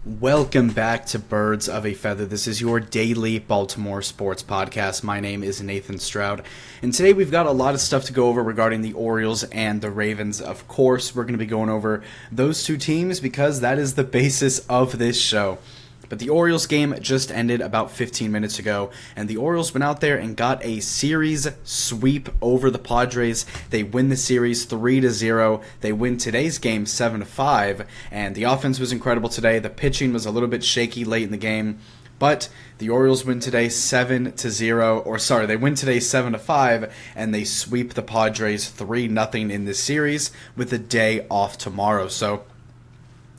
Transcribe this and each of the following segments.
Welcome back to Birds of a Feather. This is your daily Baltimore sports podcast. My name is Nathan Stroud, and today we've got a lot of stuff to go over regarding the Orioles and the Ravens. Of course, we're going to be going over those two teams because that is the basis of this show. But the Orioles game just ended about 15 minutes ago, and the Orioles went out there and got a series sweep over the Padres. They win the series 3-0. They win today's game 7-5, and the offense was incredible today. The pitching was a little bit shaky late in the game, but the Orioles win today 7-0, they win today 7-5, and they sweep the Padres 3-0 in this series with a day off tomorrow. So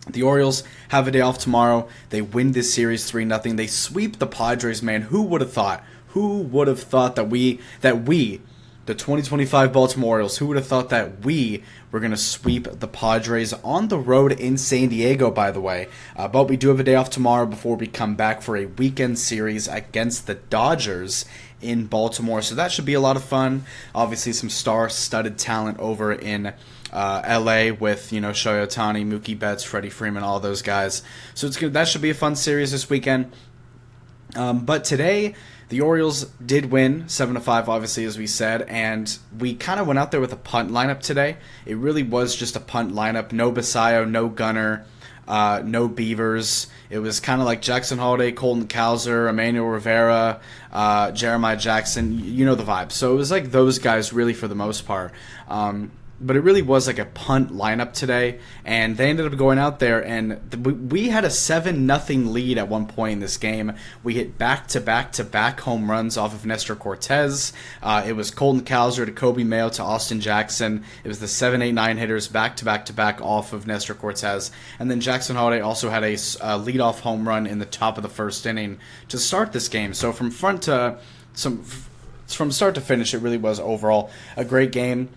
the Orioles have a day off tomorrow. They win this series 3-0. They sweep the Padres, man. Who would have thought? Who would have thought that we, the 2025 Baltimore Orioles, who would have thought that we were going to sweep the Padres on the road in San Diego, by the way. But we do have a day off tomorrow before we come back for a weekend series against the Dodgers in Baltimore. So that should be a lot of fun. Obviously, some star-studded talent over in LA with, Shohei Ohtani, Mookie Betts, Freddie Freeman, all those guys. So it's good. That should be a fun series this weekend. But today, the Orioles did win 7-5, obviously, as we said, and we kind of went out there with a punt lineup today. It really was just a punt lineup. No Basayo, no Gunner, no Beavers. It was kind of like Jackson Holiday, Colton Cowser, Emmanuel Rivera, Jeremiah Jackson. You know the vibe. So it was like those guys really for the most part. But it really was like a punt lineup today, and they ended up going out there, and we had a 7-0 lead at one point in this game. We hit back-to-back-to-back home runs off of Nestor Cortez. It was Colton Cowser to Kobe Mayo to Austin Jackson. It was the 7-8-9 hitters back-to-back-to-back off of Nestor Cortez. And then Jackson Holiday also had a leadoff home run in the top of the first inning to start this game. So from start to finish, it really was overall a great game.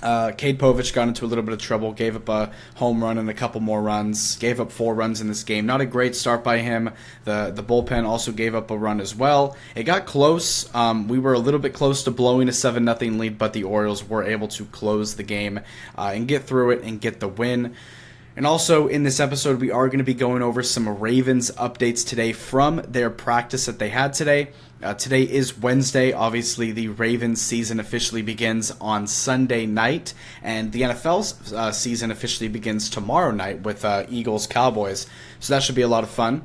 Cade Povich got into a little bit of trouble, gave up a home run and a couple more runs, gave up 4 runs in this game. Not a great start by him. The bullpen also gave up a run as well. It got close. We were a little bit close to blowing a 7-0 lead, but the Orioles were able to close the game and get through it and get the win. And also in this episode, we are going to be going over some Ravens updates today from their practice that they had today. Today is Wednesday. Obviously, the Ravens season officially begins on Sunday night, and the NFL's season officially begins tomorrow night with Eagles-Cowboys. So that should be a lot of fun.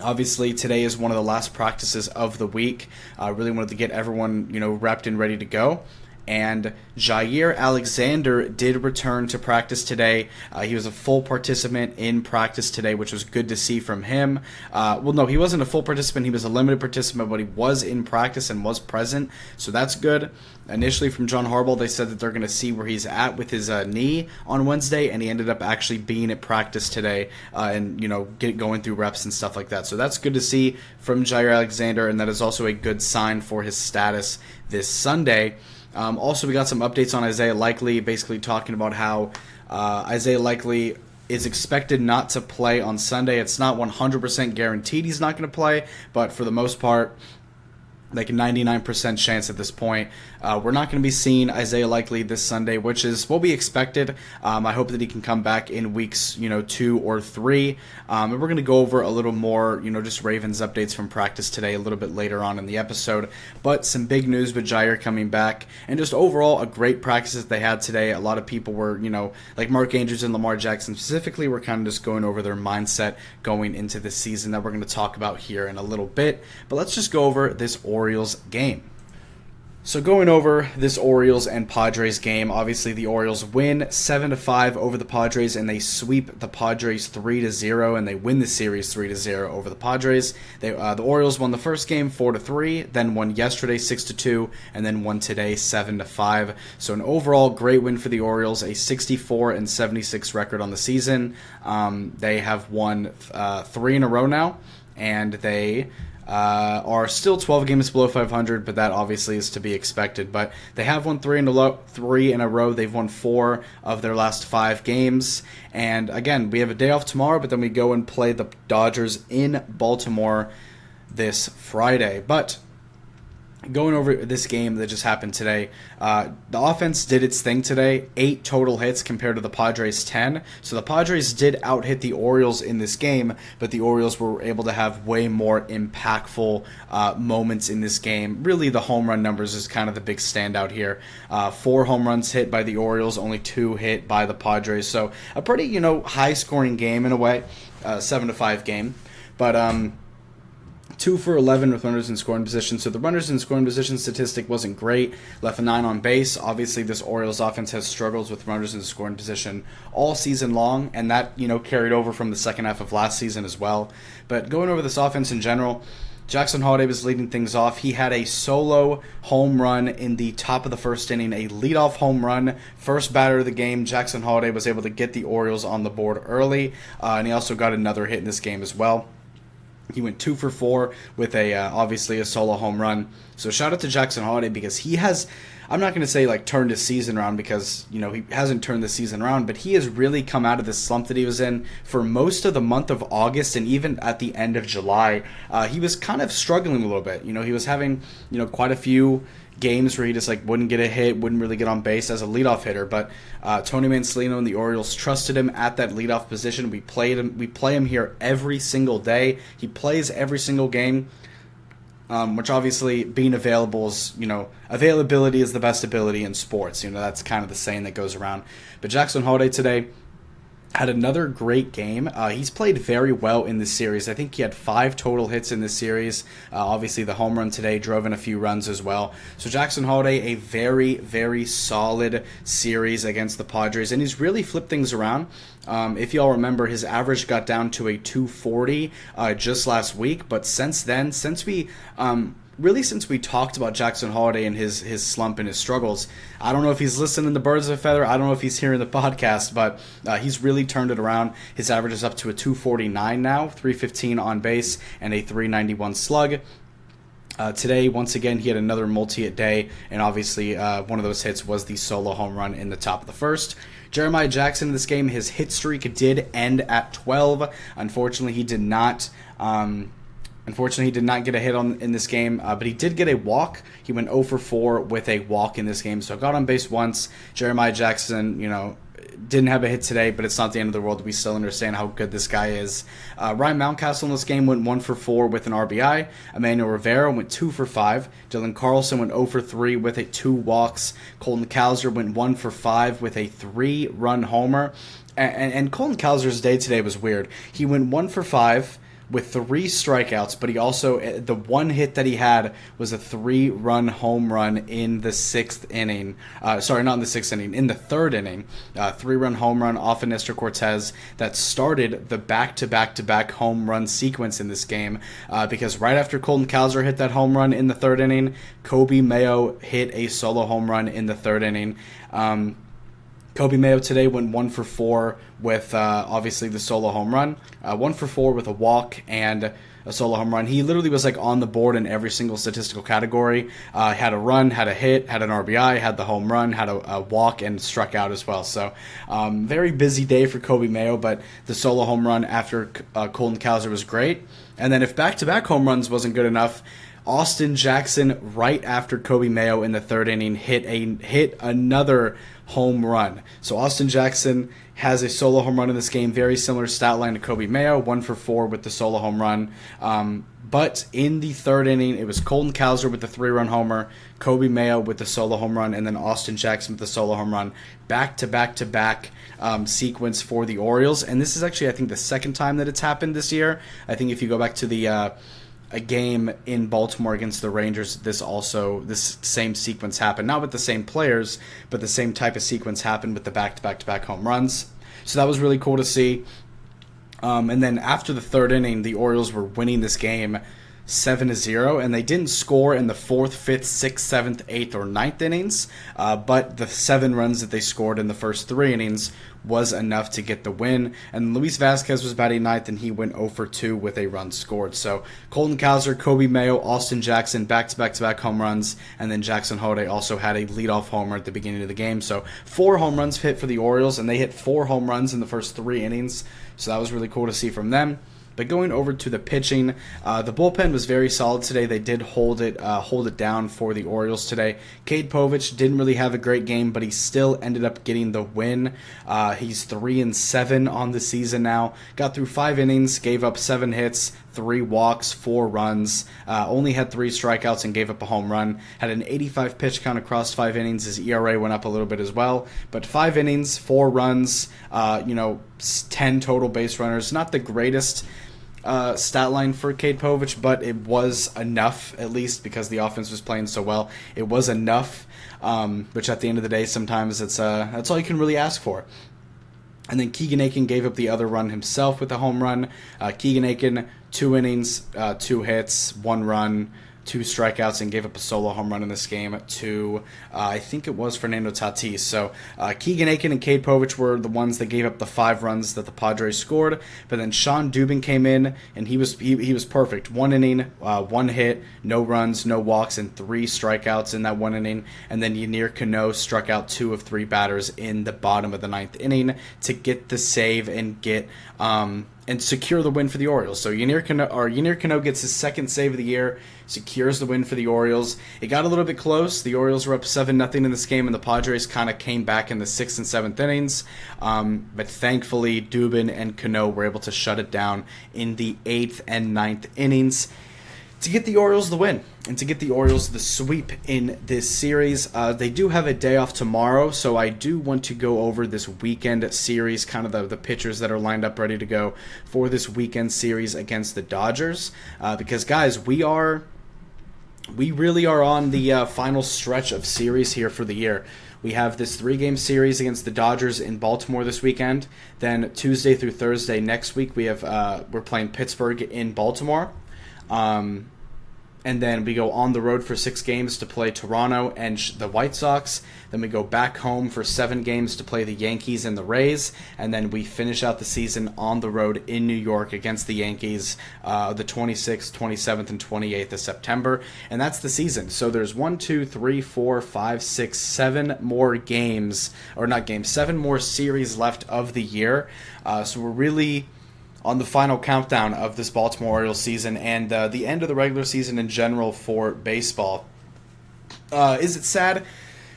Obviously, today is one of the last practices of the week. I really wanted to get everyone, repped and ready to go. And Jair Alexander did return to practice today. He was a full participant in practice today, which was good to see from him. No, he wasn't a full participant. He was a limited participant, but he was in practice and was present, so that's good. Initially, from John Harbaugh, they said that they're going to see where he's at with his knee on Wednesday, and he ended up actually being at practice today and, going through reps and stuff like that. So that's good to see from Jair Alexander, and that is also a good sign for his status this Sunday. Also, we got some updates on Isaiah Likely, basically talking about how Isaiah Likely is expected not to play on Sunday. It's not 100% guaranteed he's not going to play, but for the most part, like a 99% chance at this point. We're not going to be seeing Isaiah Likely this Sunday, which is what we expected. I hope that he can come back in weeks, 2 or 3. And we're going to go over a little more, just Ravens updates from practice today a little bit later on in the episode. But some big news with Jair coming back, and just overall a great practice that they had today. A lot of people were, like Mark Andrews and Lamar Jackson specifically, were kind of just going over their mindset going into this season that we're going to talk about here in a little bit. But let's just go over this Orioles game. So going over this Orioles and Padres game, obviously the Orioles win 7-5 over the Padres, and they sweep the Padres 3-0, and they win the series 3-0 over the Padres. The Orioles won the first game 4-3, then won yesterday 6-2, and then won today 7-5. So an overall great win for the Orioles, a 64-76 record on the season. They have won 3 in a row now, and they are still 12 games below 500, but that obviously is to be expected. But they have won 3 in a row. They've won 4 of their last 5 games. And again, we have a day off tomorrow, but then we go and play the Dodgers in Baltimore this Friday. But Going over this game that just happened today, the offense did its thing today. 8 total hits compared to the Padres' 10. So the Padres did out-hit the Orioles in this game, but the Orioles were able to have way more impactful moments in this game. Really, the home run numbers is kind of the big standout here. 4 home runs hit by the Orioles, only 2 hit by the Padres. So a pretty, high-scoring game in a way, 7-5 game. But 2 for 11 with runners in scoring position. So the runners in scoring position statistic wasn't great. Left a 9 on base. Obviously, this Orioles offense has struggles with runners in scoring position all season long, and that, carried over from the second half of last season as well. But going over this offense in general, Jackson Holliday was leading things off. He had a solo home run in the top of the first inning, a leadoff home run, first batter of the game. Jackson Holliday was able to get the Orioles on the board early, and he also got another hit in this game as well. He went 2 for 4 with obviously a solo home run. So shout out to Jackson Holliday because he has, I'm not going to say turned his season around because, he hasn't turned the season around, but he has really come out of the slump that he was in for most of the month of August and even at the end of July. He was kind of struggling a little bit. He was having, quite a few games where he just wouldn't get a hit, wouldn't really get on base as a leadoff hitter. But Tony Mancelino and the Orioles trusted him at that leadoff position. We play him here every single day. He plays every single game, which obviously being available is, availability is the best ability in sports. That's kind of the saying that goes around. But Jackson Holliday today had another great game. He's played very well in this series. I think he had 5 total hits in this series. Obviously, the home run today drove in a few runs as well. So Jackson Holliday, a very, very solid series against the Padres, and he's really flipped things around. If y'all remember, his average got down to a 240 just last week, but since then, since we talked about Jackson Holliday and his slump and his struggles, I don't know if he's listening to Birds of a Feather. I don't know if he's hearing the podcast, but he's really turned it around. His average is up to a 249 now, 315 on base, and a 391 slug. Today, once again, he had another multi-hit day, and obviously one of those hits was the solo home run in the top of the first. Jeremiah Jackson in this game, his hit streak did end at 12. Unfortunately, he did not get a hit in this game, but he did get a walk. He went 0 for 4 with a walk in this game, so got on base once. Jeremiah Jackson, didn't have a hit today, but it's not the end of the world. We still understand how good this guy is. Ryan Mountcastle in this game went 1 for 4 with an RBI. Emmanuel Rivera went 2 for 5. Dylan Carlson went 0 for 3 with 2 walks. Colton Cowser went 1 for 5 with a 3-run homer. And Colton Cowser's day today was weird. He went 1 for 5 with 3 strikeouts, but he also, the one hit that he had was a 3-run home run in the 6th inning. Sorry, not in the 6th inning, in the 3rd inning. 3-run home run off of Nestor Cortez that started the back-to-back-to-back home run sequence in this game, because right after Colton Cowser hit that home run in the 3rd inning, Kobe Mayo hit a solo home run in the 3rd inning. Kobe Mayo today went 1 for 4 with obviously the solo home run, 1 for 4 with a walk and a solo home run. He literally was on the board in every single statistical category. Had a run, had a hit, had an RBI, had the home run, had a walk, and struck out as well. So very busy day for Kobe Mayo, but the solo home run after Colton Cowser was great. And then if back-to-back home runs wasn't good enough, Austin Jackson, right after Kobe Mayo in the 3rd inning, hit another home run. So Austin Jackson has a solo home run in this game, very similar stat line to Kobe Mayo, 1 for 4 with the solo home run. But in the 3rd inning, it was Colton Cowser with the 3-run homer, Kobe Mayo with the solo home run, and then Austin Jackson with the solo home run. Back-to-back-to-back sequence for the Orioles. And this is actually, I think, the 2nd time that it's happened this year. I think if you go back to the a game in Baltimore against the Rangers, this same sequence happened. Not with the same players, but the same type of sequence happened with the back-to-back-to-back home runs. So that was really cool to see. And then after the 3rd inning, the Orioles were winning this game 7-0, and they didn't score in the 4th, 5th, 6th, 7th, 8th, or 9th innings, but the 7 runs that they scored in the first 3 innings was enough to get the win. And Luis Vasquez was batting 9th, and he went 0 for 2 with a run scored. So Colton Cowser, Kobe Mayo, Austin Jackson, back-to-back-to-back home runs, and then Jackson Holliday also had a leadoff homer at the beginning of the game. So 4 home runs hit for the Orioles, and they hit 4 home runs in the first 3 innings. So that was really cool to see from them. But going over to the pitching, the bullpen was very solid today. They did hold it down for the Orioles today. Cade Povich didn't really have a great game, but he still ended up getting the win. He's 3-7 on the season now. Got through 5 innings, gave up 7 hits, 3 walks, 4 runs, only had 3 strikeouts and gave up a home run. Had an 85 pitch count across 5 innings. His ERA went up a little bit as well. But 5 innings, 4 runs, 10 total base runners. Not the greatest stat line for Cade Povich, but it was enough, at least because the offense was playing so well. It was enough, which at the end of the day, sometimes that's all you can really ask for. And then Keegan Aiken gave up the other run himself with a home run. Keegan Aiken, 2 innings, 2 hits, 1 run, 2 strikeouts, and gave up a solo home run in this game to, I think it was Fernando Tatis. So Keegan Aiken and Cade Povich were the ones that gave up the 5 runs that the Padres scored. But then Sean Dubin came in, and he was perfect. 1 inning, 1 hit, no runs, no walks, and 3 strikeouts in that 1 inning. And then Yennier Cano struck out 2 of 3 batters in the bottom of the 9th inning to get the save and get and secure the win for the Orioles. So Yennier Cano gets his 2nd save of the year, secures the win for the Orioles. It got a little bit close. The Orioles were up 7-0 in this game, and the Padres kind of came back in the 6th and 7th innings. But thankfully, Dubin and Cano were able to shut it down in the 8th and 9th innings to get the Orioles the win and to get the Orioles the sweep in this series. They do have a day off tomorrow, so I do want to go over this weekend series, kind of the pitchers that are lined up ready to go for this weekend series against the Dodgers. Because, guys, we really are on the final stretch of series here for the year. We have this 3-game series against the Dodgers in Baltimore this weekend. Then Tuesday through Thursday next week, we're playing Pittsburgh in Baltimore. And then we go on the road for 6 games to play Toronto and the White Sox. Then we go back home for 7 games to play the Yankees and the Rays. And then we finish out the season on the road in New York against the Yankees the 26th, 27th, and 28th of September. And that's the season. So there's 7 more games, or not games, 7 more series left of the year. So we're really on the final countdown of this Baltimore Orioles season and the end of the regular season in general for baseball. Is it sad?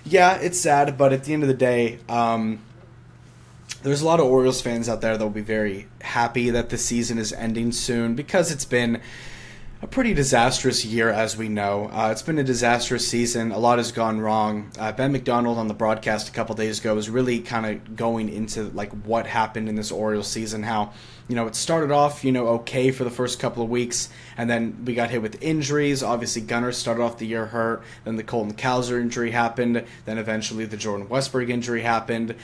Yeah, it's sad, but at the end of the day, there's a lot of Orioles fans out there that will be very happy that the season is ending soon because it's been a pretty disastrous year, as we know. It's been a disastrous season. A lot has gone wrong. Ben McDonald on the broadcast a couple days ago was really kind of going into like what happened in this Orioles season, how it started off okay for the first couple of weeks, and then we got hit with injuries. Obviously, Gunnar started off the year hurt. Then the Colton Cowser injury happened. Then eventually the Jordan Westburg injury happened.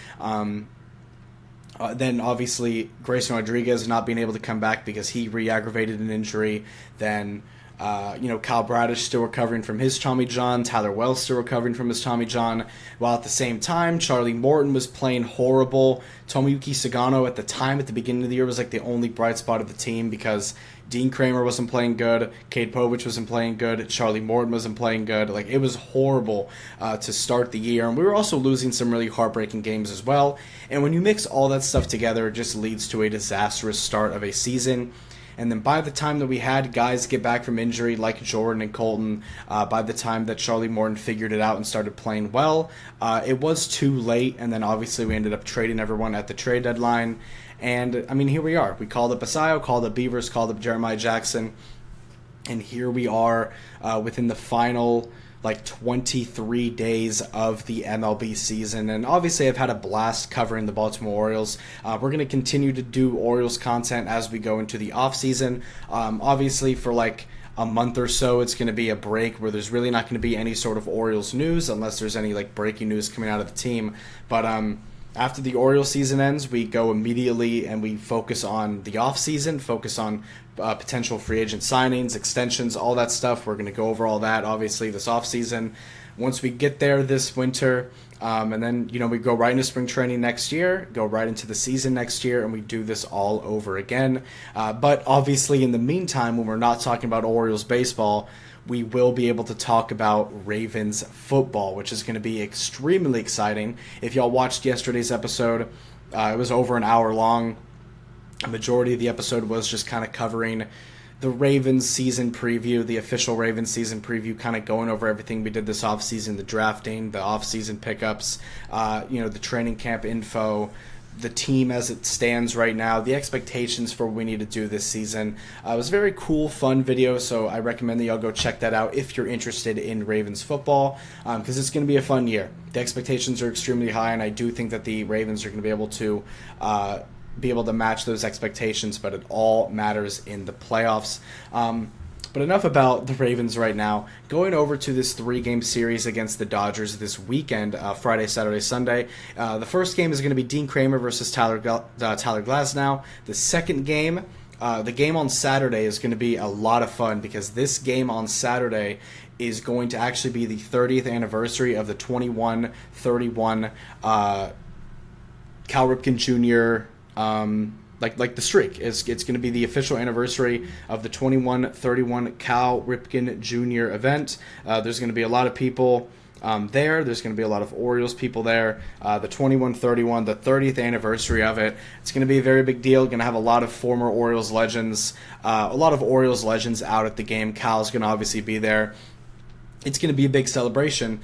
Then, obviously, Grayson Rodriguez not being able to come back because he re-aggravated an injury. Then, Kyle Bradish still recovering from his Tommy John. Tyler Wells still recovering from his Tommy John. While at the same time, Charlie Morton was playing horrible. Tomoyuki Sagano at the beginning of the year, was like the only bright spot of the team because Dean Kramer wasn't playing good. Cade Povich wasn't playing good. Charlie Morton wasn't playing good. Like, it was horrible to start the year. And we were also losing some really heartbreaking games as well. And when you mix all that stuff together, it just leads to a disastrous start of a season. And then by the time that we had guys get back from injury like Jordan and Colton, by the time that Charlie Morton figured it out and started playing well, it was too late. And then obviously we ended up trading everyone at the trade deadline. And, I mean, here we are. We called up Basayo, called up Beavers, called up Jeremiah Jackson. And here we are within the final 23 days of the MLB season. And obviously I've had a blast covering the Baltimore Orioles. We're going to continue to do Orioles content as we go into the offseason. Obviously for a month or so it's going to be a break where there's really not going to be any sort of Orioles news unless there's any breaking news coming out of the team. But after the Orioles season ends, we go immediately and we focus on the offseason, focus on potential free agent signings, extensions, all that stuff. We're going to go over all that, obviously, this offseason. Once we get there this winter, and then, we go right into spring training next year, go right into the season next year, and we do this all over again. But obviously, in the meantime, when we're not talking about Orioles baseball, we will be able to talk about Ravens football, which is going to be extremely exciting. If y'all watched yesterday's episode, it was over an hour long. A majority of the episode was just kind of covering the Ravens season preview, the official Ravens season preview, kind of going over everything we did this offseason, the drafting, the offseason pickups, the training camp info, the team as it stands right now, the expectations for what we need to do this season. It was a very cool, fun video, so I recommend that y'all go check that out if you're interested in Ravens football, because it's going to be a fun year. The expectations are extremely high, and I do think that the Ravens are going to be able to match those expectations, but it all matters in the playoffs. But enough about the Ravens right now. Going over to this 3-game series against the Dodgers this weekend, Friday, Saturday, Sunday. The first game is going to be Dean Kramer versus Tyler Glasnow. The second game, the game on Saturday, is going to be a lot of fun because this game on Saturday is going to actually be the 30th anniversary of the 21-31 Cal Ripken Jr. Like the streak. It's going to be the official anniversary of the 21-31 Cal Ripken Jr. event. There's going to be a lot of people there. There's going to be a lot of Orioles people there. The 21-31, the 30th anniversary of it. It's going to be a very big deal. Going to have a lot of former Orioles legends, out at the game. Cal's going to obviously be there. It's going to be a big celebration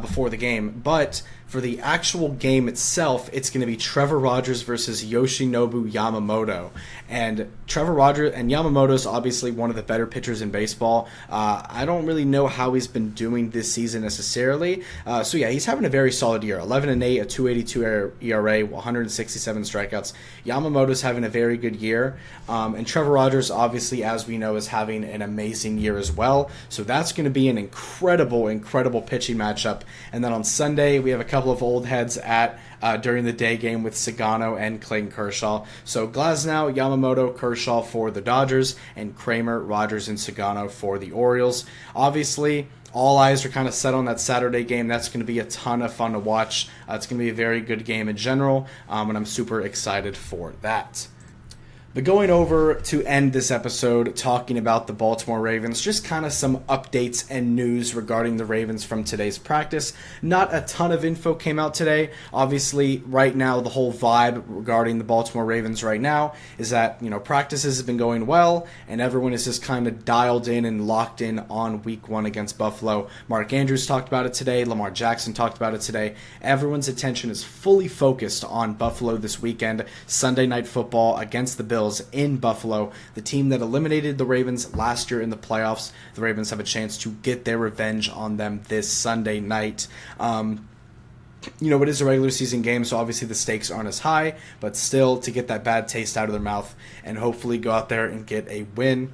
before the game. But for the actual game itself, it's going to be Trevor Rogers versus Yoshinobu Yamamoto. And Trevor Rogers and Yamamoto is obviously one of the better pitchers in baseball. I don't really know how he's been doing this season necessarily. So yeah, he's having a very solid year. 11-8, a 2.82 ERA, 167 strikeouts. Yamamoto's having a very good year. And Trevor Rogers, obviously, as we know, is having an amazing year as well. So that's going to be an incredible pitching matchup. And then on Sunday, we have a couple of old heads during the day game with Sagano and Clayton Kershaw. So Glasnow, Yamamoto, Kershaw for the Dodgers, and Kramer, Rogers, and Sagano for the Orioles. Obviously, all eyes are kind of set on that Saturday game. That's going to be a ton of fun to watch. It's going to be a very good game in general, and I'm super excited for that. But going over to end this episode talking about the Baltimore Ravens, just kind of some updates and news regarding the Ravens from today's practice. Not a ton of info came out today. Obviously, right now, the whole vibe regarding the Baltimore Ravens right now is that, practices have been going well, and everyone is just kind of dialed in and locked in on week 1 against Buffalo. Mark Andrews talked about it today. Lamar Jackson talked about it today. Everyone's attention is fully focused on Buffalo this weekend, Sunday Night Football against the Bills in Buffalo, the team that eliminated the Ravens last year in the playoffs. The Ravens have a chance to get their revenge on them this Sunday night. It is a regular season game, so obviously the stakes aren't as high, but still to get that bad taste out of their mouth and hopefully go out there and get a win.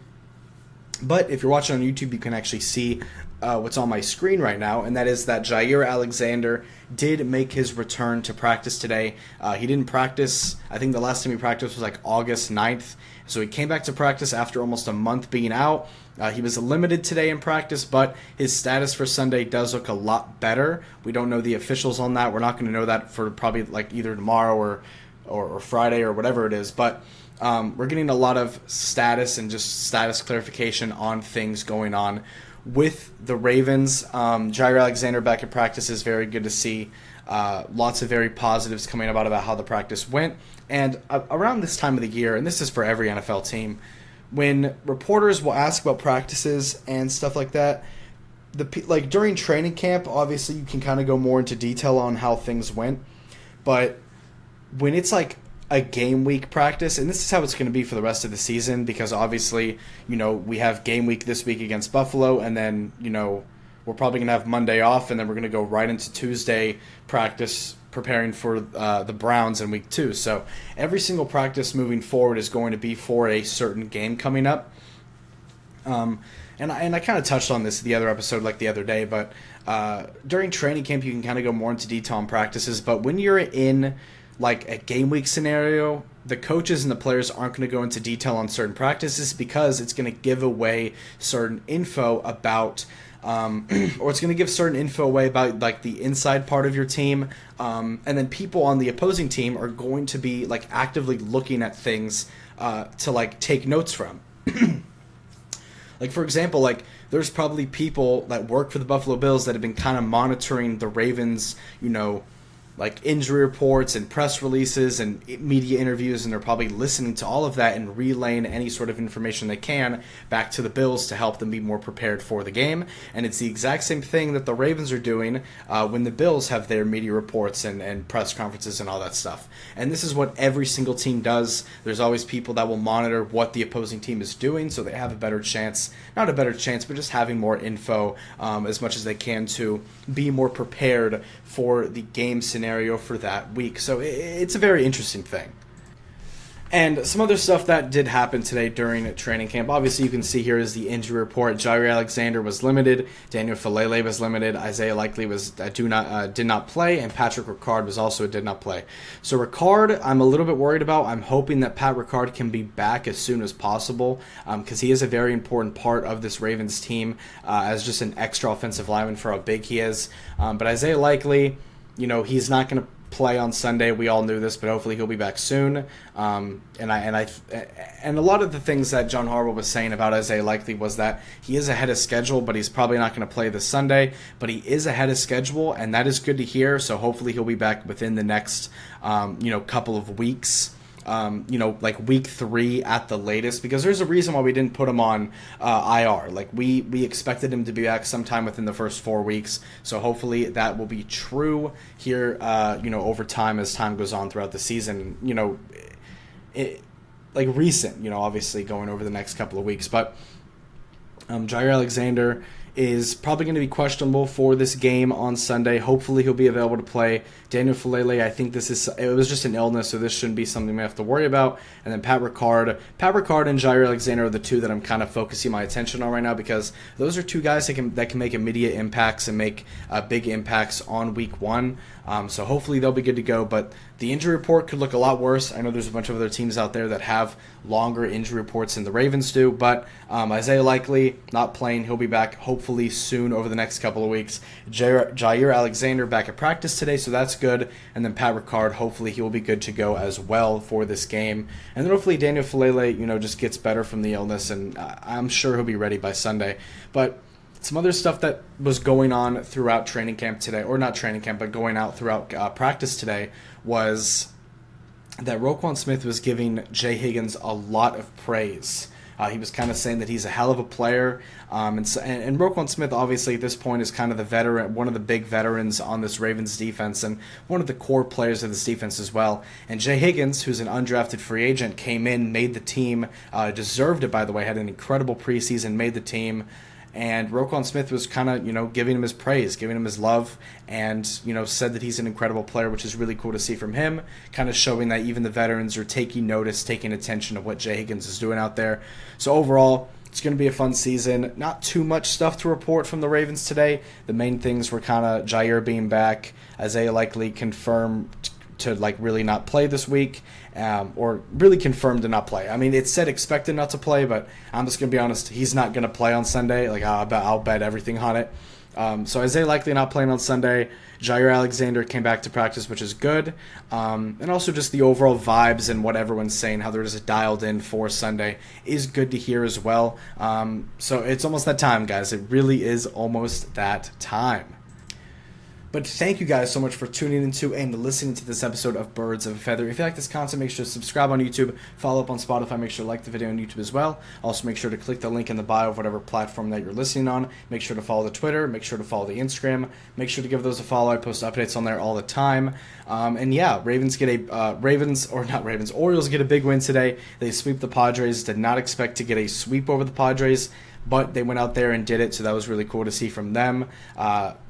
But if you're watching on YouTube, you can actually see what's on my screen right now, and that is that Jair Alexander did make his return to practice today. He didn't practice. I think the last time he practiced was like August 9th. So he came back to practice after almost a month being out. He was limited today in practice, but his status for Sunday does look a lot better. We don't know the officials on that. We're not going to know that for probably like either tomorrow or Friday or whatever it is. But we're getting a lot of status and just status clarification on things going on with the Ravens. Jair Alexander back at practice is very good to see. Lots of very positives coming about how the practice went. And around this time of the year, and this is for every NFL team, when reporters will ask about practices and stuff like that, during training camp, obviously you can kind of go more into detail on how things went. But when it's like a game week practice, and this is how it's going to be for the rest of the season, because obviously, we have game week this week against Buffalo, and then, we're probably going to have Monday off, and then we're going to go right into Tuesday practice preparing for the Browns in week 2. So every single practice moving forward is going to be for a certain game coming up. And I kind of touched on this the other episode the other day, but during training camp you can kind of go more into detail on practices, but when you're in a game week scenario, the coaches and the players aren't going to go into detail on certain practices because it's going to give away certain info about or it's going to give certain info away about the inside part of your team, and then people on the opposing team are going to be actively looking at things to take notes from. For example, there's probably people that work for the Buffalo Bills that have been kind of monitoring the Ravens, like injury reports and press releases and media interviews, and they're probably listening to all of that and relaying any sort of information they can back to the Bills to help them be more prepared for the game. And it's the exact same thing that the Ravens are doing when the Bills have their media reports and press conferences and all that stuff. And this is what every single team does. There's always people that will monitor what the opposing team is doing, so they have a better chance, not a better chance, but just having more info as much as they can to be more prepared for the game scenario for that week. So it's a very interesting thing. And some other stuff that did happen today during training camp. Obviously, you can see here is the injury report. Jair Alexander was limited. Daniel Falele was limited. Isaiah Likely was did not play, and Patrick Ricard was also did not play. So Ricard, I'm a little bit worried about. I'm hoping that Pat Ricard can be back as soon as possible because he is a very important part of this Ravens team as just an extra offensive lineman for how big he is. But Isaiah Likely, he's not going to play on Sunday. We all knew this, but hopefully he'll be back soon. And a lot of the things that John Harbaugh was saying about Isaiah Likely was that he is ahead of schedule, but he's probably not going to play this Sunday. But he is ahead of schedule, and that is good to hear. So hopefully he'll be back within the next couple of weeks. Like week 3 at the latest, because there's a reason why we didn't put him on IR. Like we expected him to be back sometime within the first 4 weeks. So hopefully that will be true here, over time as time goes on throughout the season. Recent, obviously going over the next couple of weeks. But Jair Alexander is probably going to be questionable for this game on Sunday. Hopefully he'll be available to play. Daniel Falele, I think it was just an illness, so this shouldn't be something we have to worry about. And then Pat Ricard and Jair Alexander are the two that I'm kind of focusing my attention on right now, because those are two guys that can make immediate impacts and make big impacts on week 1. So hopefully they'll be good to go. But the injury report could look a lot worse. I know there's a bunch of other teams out there that have longer injury reports than the Ravens do. But Isaiah Likely not playing. He'll be back hopefully soon over the next couple of weeks. Jair Alexander back at practice today, so that's good. And then Pat Ricard, hopefully he will be good to go as well for this game. And then hopefully Daniel Falele, just gets better from the illness, and I'm sure he'll be ready by Sunday. But some other stuff that was going on throughout training camp today, or not training camp, but going out throughout practice today, was that Roquan Smith was giving Jay Higgins a lot of praise. He was kind of saying that he's a hell of a player. And Roquan Smith, obviously, at this point is kind of the veteran, one of the big veterans on this Ravens defense, and one of the core players of this defense as well. And Jay Higgins, who's an undrafted free agent, came in, made the team, deserved it, by the way, had an incredible preseason, made the team. And Roquan Smith was kind of, giving him his praise, giving him his love, and, said that he's an incredible player, which is really cool to see from him, kind of showing that even the veterans are taking notice, taking attention of what Jay Higgins is doing out there. So overall, it's going to be a fun season. Not too much stuff to report from the Ravens today. The main things were kind of Jair being back, Isaiah Likely confirmed to really not play this week, or really confirmed to not play. I mean, it said expected not to play, but I'm just going to be honest, he's not going to play on Sunday. I'll bet everything on it. So Isaiah Likely not playing on Sunday. Jair Alexander came back to practice, which is good. And also just the overall vibes and what everyone's saying, how they're just dialed in for Sunday, is good to hear as well. So it's almost that time, guys. It really is almost that time. But thank you guys so much for tuning into and listening to this episode of Birds of a Feather. If you like this content, make sure to subscribe on YouTube, follow up on Spotify, make sure to like the video on YouTube as well. Also, make sure to click the link in the bio of whatever platform that you're listening on. Make sure to follow the Twitter, make sure to follow the Instagram, make sure to give those a follow. I post updates on there all the time. Orioles get a big win today. They sweep the Padres. Did not expect to get a sweep over the Padres, but they went out there and did it, so that was really cool to see from them.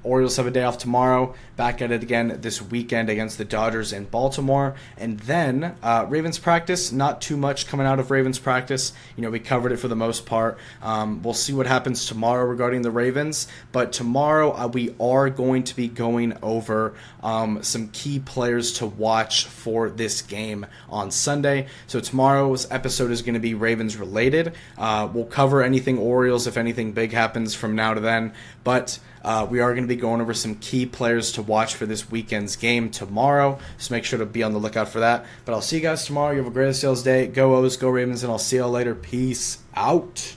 Orioles have a day off tomorrow, back at it again this weekend against the Dodgers in Baltimore. And then Ravens practice, not too much coming out of Ravens practice. We covered it for the most part. We'll see what happens tomorrow regarding the Ravens, but tomorrow we are going to be going over some key players to watch for this game on Sunday. So tomorrow's episode is going to be Ravens related. We'll cover anything Orioles if anything big happens from now to then, but we are going to be going over some key players to watch for this weekend's game tomorrow, so make sure to be on the lookout for that. But I'll see you guys tomorrow. You have a great sales day. Go O's, go Ravens, and I'll see y'all later. Peace out.